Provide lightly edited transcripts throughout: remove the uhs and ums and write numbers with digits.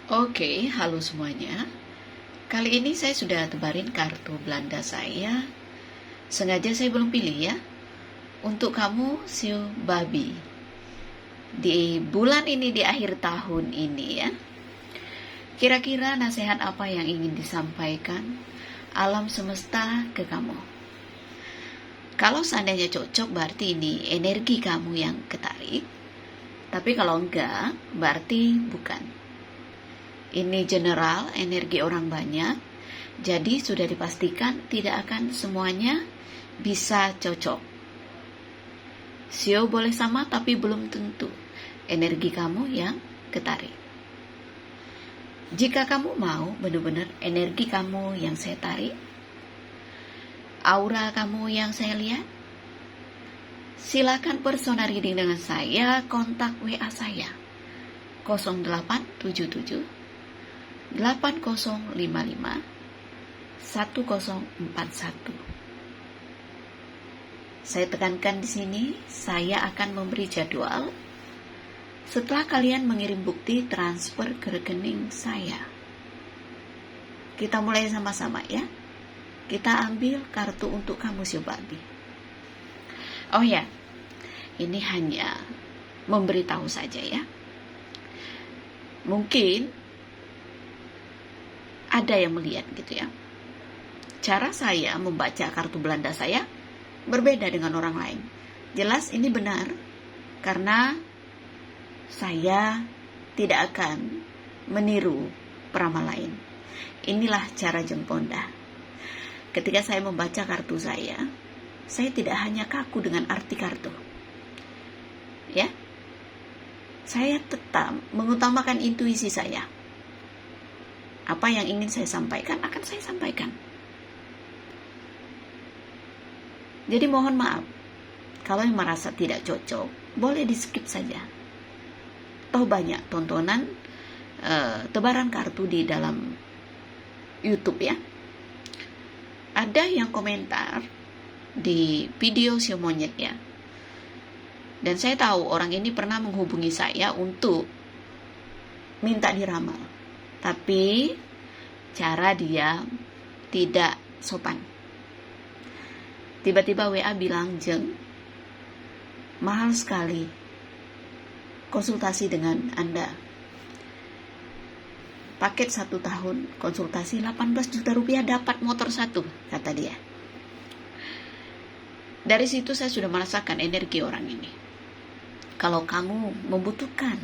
Oke, halo semuanya. Kali ini saya sudah tebarin kartu Belanda saya. Sengaja saya belum pilih ya. Untuk kamu, Siu Babi. Di bulan ini, di akhir tahun ini ya. Kira-kira nasihat apa yang ingin disampaikan alam semesta ke kamu? Kalau seandainya cocok, berarti ini energi kamu yang ketarik. Tapi kalau enggak, berarti bukan. Ini general, energi orang banyak, jadi sudah dipastikan tidak akan semuanya bisa cocok. Sio boleh sama tapi belum tentu energi kamu yang ketarik. Jika kamu mau benar-benar energi kamu yang saya tarik, aura kamu yang saya lihat, silakan personal reading dengan saya, kontak WA saya 0877 8055 1041. Saya tekankan di sini, saya akan memberi jadwal setelah kalian mengirim bukti transfer ke rekening saya. Kita mulai sama-sama ya. Kita ambil kartu untuk kamu Siu Babi. Oh ya, ini hanya memberitahu saja ya. Mungkin ada yang melihat gitu ya. Cara saya membaca kartu Belanda saya berbeda dengan orang lain. Jelas ini benar karena saya tidak akan meniru peramal lain. Inilah cara Jemponda. Ketika saya membaca kartu saya tidak hanya kaku dengan arti kartu. Ya. Saya tetap mengutamakan intuisi saya. Apa yang ingin saya sampaikan akan saya sampaikan. Jadi mohon maaf, kalau yang merasa tidak cocok, boleh di skip saja. Toh banyak tontonan tebaran kartu di dalam YouTube ya. Ada yang komentar di video Sio Monyet ya. Dan saya tahu orang ini pernah menghubungi saya untuk minta diramal. Tapi cara dia tidak sopan. Tiba-tiba WA bilang, "Jeng, mahal sekali konsultasi dengan Anda. Paket 1 tahun konsultasi 18 juta rupiah dapat motor 1," kata dia. Dari situ saya sudah merasakan energi orang ini. Kalau kamu membutuhkan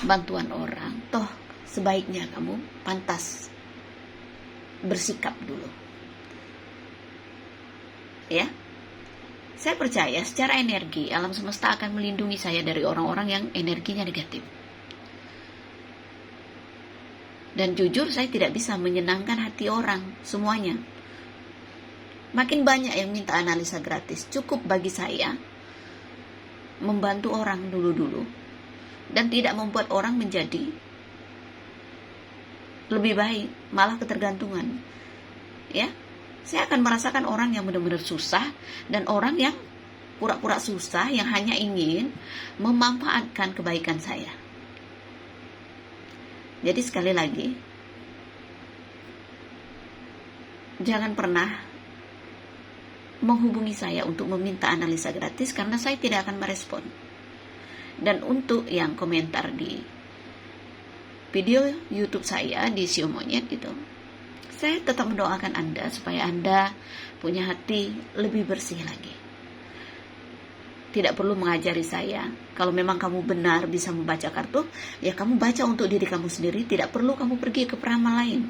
bantuan orang, toh sebaiknya kamu pantas bersikap dulu. Ya. Saya percaya secara energi alam semesta akan melindungi saya dari orang-orang yang energinya negatif. Dan jujur saya tidak bisa menyenangkan hati orang semuanya. Makin banyak yang minta analisa gratis. Cukup bagi saya membantu orang dulu-dulu dan tidak membuat orang menjadi lebih baik, malah ketergantungan. Ya, saya akan merasakan orang yang benar-benar susah dan orang yang pura-pura susah yang hanya ingin memanfaatkan kebaikan saya. Jadi sekali lagi, jangan pernah menghubungi saya untuk meminta analisa gratis karena saya tidak akan merespon. Dan untuk yang komentar di video YouTube saya di Sio Monyet itu, saya tetap mendoakan Anda supaya Anda punya hati lebih bersih lagi. Tidak perlu mengajari saya. Kalau memang kamu benar bisa membaca kartu, ya kamu baca untuk diri kamu sendiri. Tidak perlu kamu pergi ke peramal lain.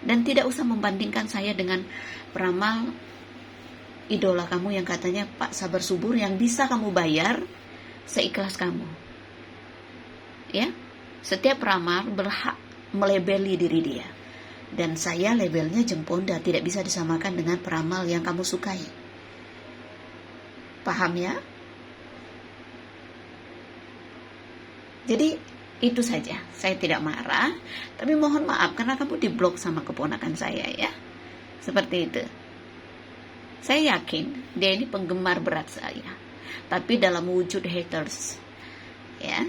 Dan tidak usah membandingkan saya dengan peramal idola kamu yang katanya Pak Sabar Subur yang bisa kamu bayar seikhlas kamu. Ya. Setiap peramal berhak melebeli diri dia. Dan saya labelnya Jemponda, tidak bisa disamakan dengan peramal yang kamu sukai. Paham ya? Jadi itu saja. Saya tidak marah, tapi mohon maaf karena kamu diblok sama keponakan saya ya. Seperti itu. Saya yakin dia ini penggemar berat saya, tapi dalam wujud haters. Ya.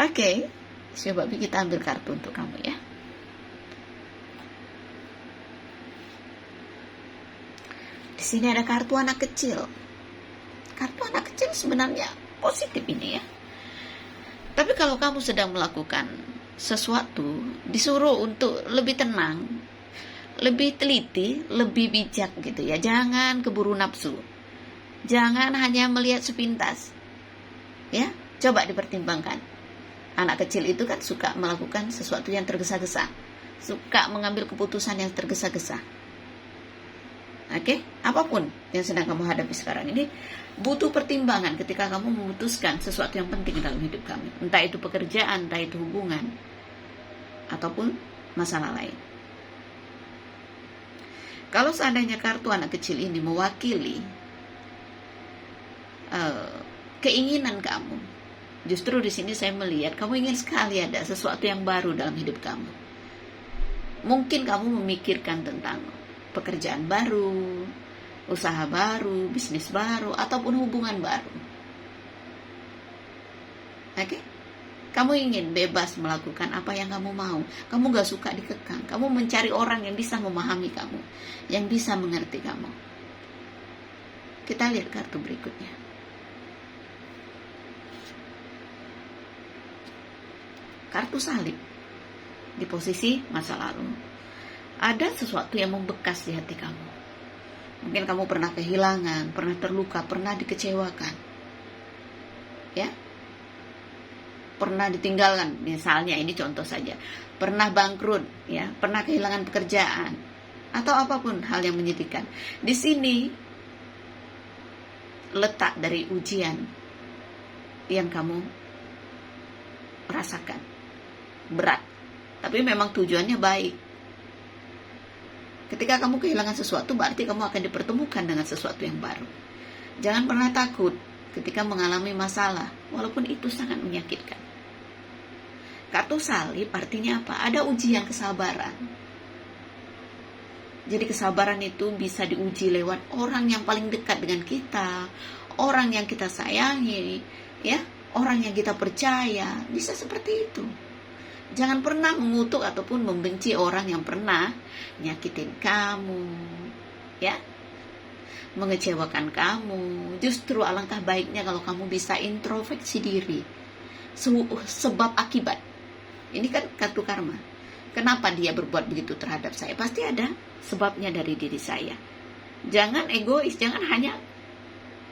Oke. Coba kita ambil kartu untuk kamu ya. Di sini ada kartu anak kecil. Kartu anak kecil sebenarnya positif ini ya. Tapi kalau kamu sedang melakukan sesuatu, disuruh untuk lebih tenang, lebih teliti, lebih bijak gitu ya. Jangan keburu nafsu. Jangan hanya melihat sepintas. Ya, coba dipertimbangkan. Anak kecil itu kan suka melakukan sesuatu yang tergesa-gesa. Suka mengambil keputusan yang tergesa-gesa. Oke? Apapun yang sedang kamu hadapi sekarang ini butuh pertimbangan ketika kamu memutuskan sesuatu yang penting dalam hidup kamu. Entah itu pekerjaan, entah itu hubungan, ataupun masalah lain. Kalau seandainya kartu anak kecil ini mewakili keinginan kamu, justru di sini saya melihat kamu ingin sekali ada sesuatu yang baru dalam hidup kamu. Mungkin kamu memikirkan tentang pekerjaan baru, usaha baru, bisnis baru, ataupun hubungan baru. Oke? Kamu ingin bebas melakukan apa yang kamu mau. Kamu gak suka dikekang. Kamu mencari orang yang bisa memahami kamu, yang bisa mengerti kamu. Kita lihat kartu berikutnya. Kartu salib. Di posisi masa lalu. Ada sesuatu yang membekas di hati kamu. Mungkin kamu pernah kehilangan, pernah terluka, pernah dikecewakan. Ya? Pernah ditinggalkan, misalnya ini contoh saja. Pernah bangkrut, ya, pernah kehilangan pekerjaan atau apapun hal yang menyedihkan. Di sini letak dari ujian yang kamu rasakan. Berat, tapi memang tujuannya baik. Ketika kamu kehilangan sesuatu, berarti kamu akan dipertemukan dengan sesuatu yang baru. Jangan pernah takut ketika mengalami masalah, walaupun itu sangat menyakitkan. Kartu salib artinya apa? Ada ujian kesabaran. Jadi kesabaran itu bisa diuji lewat orang yang paling dekat dengan kita, orang yang kita sayangi, ya, orang yang kita percaya. Bisa seperti itu. Jangan pernah mengutuk ataupun membenci orang yang pernah nyakitin kamu, ya, mengecewakan kamu. Justru alangkah baiknya kalau kamu bisa introspeksi diri, sebab akibat. Ini kan kartu karma. Kenapa dia berbuat begitu terhadap saya? Pasti ada sebabnya dari diri saya. Jangan egois, jangan hanya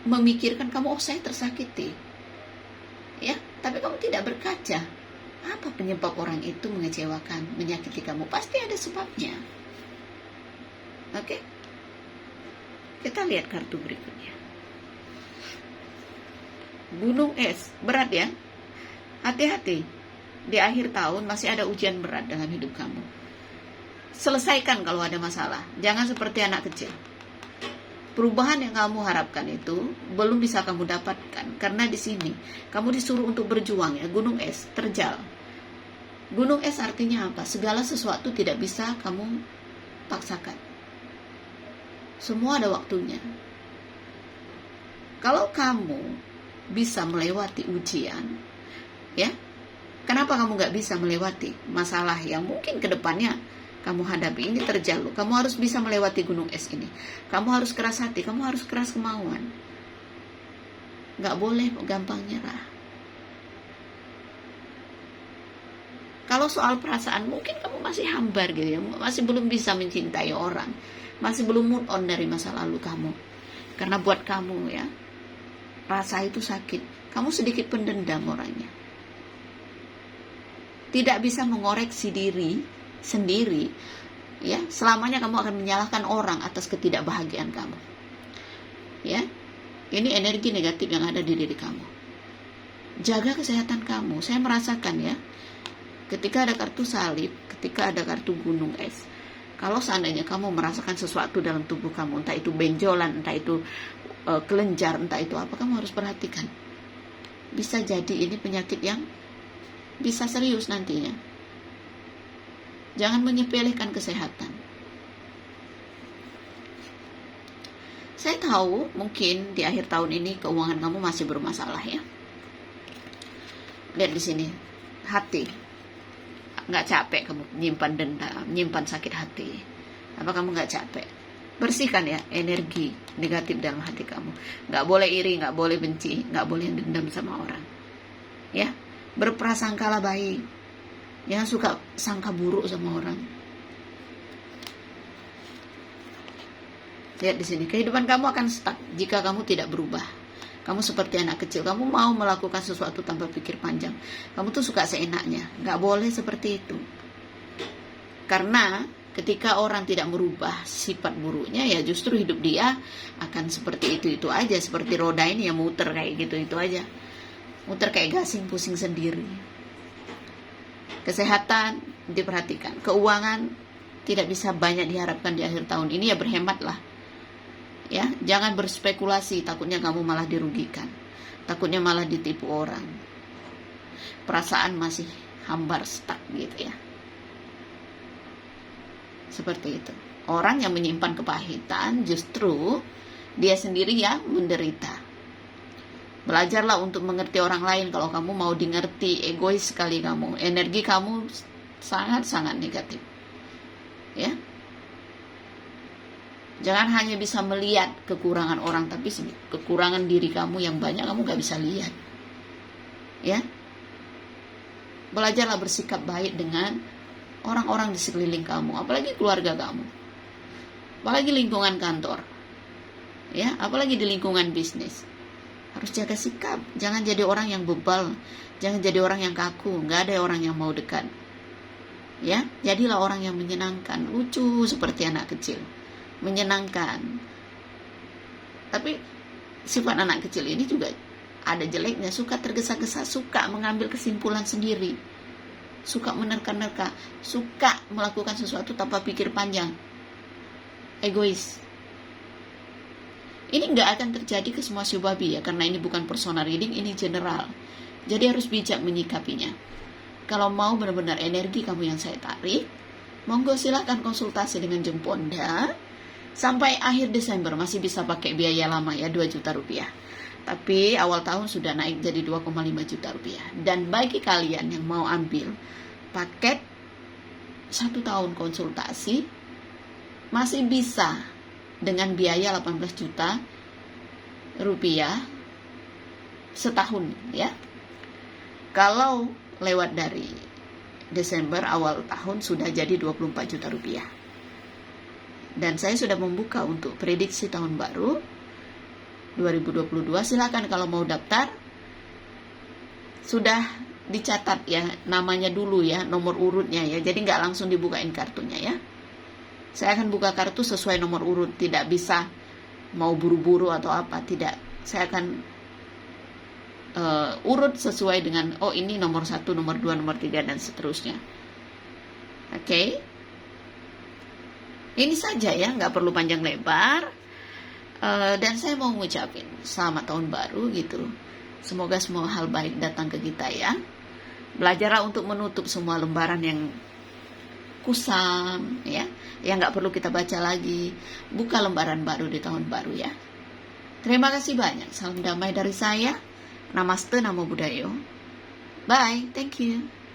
memikirkan kamu, oh saya tersakiti, ya, tapi kamu tidak berkaca. Apa penyebab orang itu mengecewakan, menyakiti kamu? Pasti ada sebabnya. Oke? Kita lihat kartu berikutnya. Gunung es, berat ya? Hati-hati. Di akhir tahun masih ada ujian berat dalam hidup kamu. Selesaikan kalau ada masalah. Jangan seperti anak kecil. Perubahan yang kamu harapkan itu belum bisa kamu dapatkan karena di sini kamu disuruh untuk berjuang ya. Gunung es, terjal. Gunung es artinya apa? Segala sesuatu tidak bisa kamu paksakan. Semua ada waktunya. Kalau kamu bisa melewati ujian, ya, kenapa kamu gak bisa melewati masalah yang mungkin ke depannya kamu hadapi? Ini terjal. Kamu harus bisa melewati gunung es ini. Kamu harus keras hati, kamu harus keras kemauan. Gak boleh gampang nyerah. Kalau soal perasaan, mungkin kamu masih hambar gitu ya, masih belum bisa mencintai orang, masih belum move on dari masa lalu kamu. Karena buat kamu ya, rasa itu sakit. Kamu sedikit pendendam orangnya. Tidak bisa mengoreksi diri sendiri, ya, selamanya kamu akan menyalahkan orang atas ketidakbahagiaan kamu. Ya, ini energi negatif yang ada di diri kamu. Jaga kesehatan kamu. Saya merasakan ya, ketika ada kartu salib, ketika ada kartu gunung es, kalau seandainya kamu merasakan sesuatu dalam tubuh kamu, entah itu benjolan, entah itu kelenjar, entah itu apa, kamu harus perhatikan. Bisa jadi ini penyakit yang bisa serius nantinya. Jangan menyepelekan kesehatan. Saya tahu mungkin di akhir tahun ini keuangan kamu masih bermasalah ya. Lihat di sini, hati. nggak capek kamu nyimpan dendam, nyimpan sakit hati? Apa kamu nggak capek? Bersihkan ya energi negatif dalam hati kamu. Nggak boleh iri, nggak boleh benci, nggak boleh dendam sama orang. Ya, berprasangkalah baik. Jangan suka sangka buruk sama orang. Lihat di sini, kehidupan kamu akan stuck jika kamu tidak berubah. Kamu seperti anak kecil, kamu mau melakukan sesuatu tanpa pikir panjang. Kamu tuh suka seenaknya, nggak boleh seperti itu. Karena ketika orang tidak merubah sifat buruknya, ya justru hidup dia akan seperti itu aja. Seperti roda ini yang muter kayak gitu aja. Muter kayak gasing, pusing sendiri. Kesehatan diperhatikan, keuangan tidak bisa banyak diharapkan di akhir tahun ini, ya berhematlah. Ya, jangan berspekulasi, takutnya kamu malah dirugikan. Takutnya malah ditipu orang. Perasaan masih hambar, stuck gitu ya. Seperti itu. Orang yang menyimpan kepahitan justru dia sendiri yang menderita. Belajarlah untuk mengerti orang lain. Kalau kamu mau dimengerti, egois sekali kamu. Energi kamu sangat-sangat negatif. Ya. Jangan hanya bisa melihat kekurangan orang, tapi kekurangan diri kamu yang banyak kamu gak bisa lihat. Ya. Belajarlah bersikap baik dengan orang-orang di sekeliling kamu, apalagi keluarga kamu. Apalagi lingkungan kantor. Ya, apalagi di lingkungan bisnis. Harus jaga sikap, jangan jadi orang yang bebal, jangan jadi orang yang kaku, gak ada orang yang mau dekat. Ya, jadilah orang yang menyenangkan, lucu seperti anak kecil. Menyenangkan. Tapi sifat anak kecil ini juga ada jeleknya, suka tergesa-gesa, suka mengambil kesimpulan sendiri, suka menerka-nerka, suka melakukan sesuatu tanpa pikir panjang, egois. Ini nggak akan terjadi ke semua shio babi ya, karena ini bukan personal reading, ini general. Jadi harus bijak menyikapinya. Kalau mau benar-benar energi kamu yang saya tarik, monggo silahkan konsultasi dengan Jemponda. Sampai akhir Desember masih bisa pakai biaya lama ya, 2 juta rupiah. Tapi awal tahun sudah naik jadi 2,5 juta rupiah. Dan bagi kalian yang mau ambil paket 1 tahun konsultasi, masih bisa dengan biaya 18 juta rupiah setahun ya. Kalau lewat dari Desember awal tahun sudah jadi 24 juta rupiah. Dan saya sudah membuka untuk prediksi tahun baru 2022. Silakan kalau mau daftar, sudah dicatat ya namanya dulu ya, nomor urutnya ya. Jadi nggak langsung dibukain kartunya ya. Saya akan buka kartu sesuai nomor urut, tidak bisa mau buru-buru atau apa, tidak. Saya akan urut sesuai dengan ini nomor 1, nomor 2, nomor 3 dan seterusnya. Oke. Ini saja ya, nggak perlu panjang lebar. Dan saya mau ngucapin selamat tahun baru gitu. Semoga semua hal baik datang ke kita ya. Belajarlah untuk menutup semua lembaran yang kusam ya, yang nggak perlu kita baca lagi. Buka lembaran baru di tahun baru ya. Terima kasih banyak. Salam damai dari saya. Namaste, Namo Buddhaya. Bye, thank you.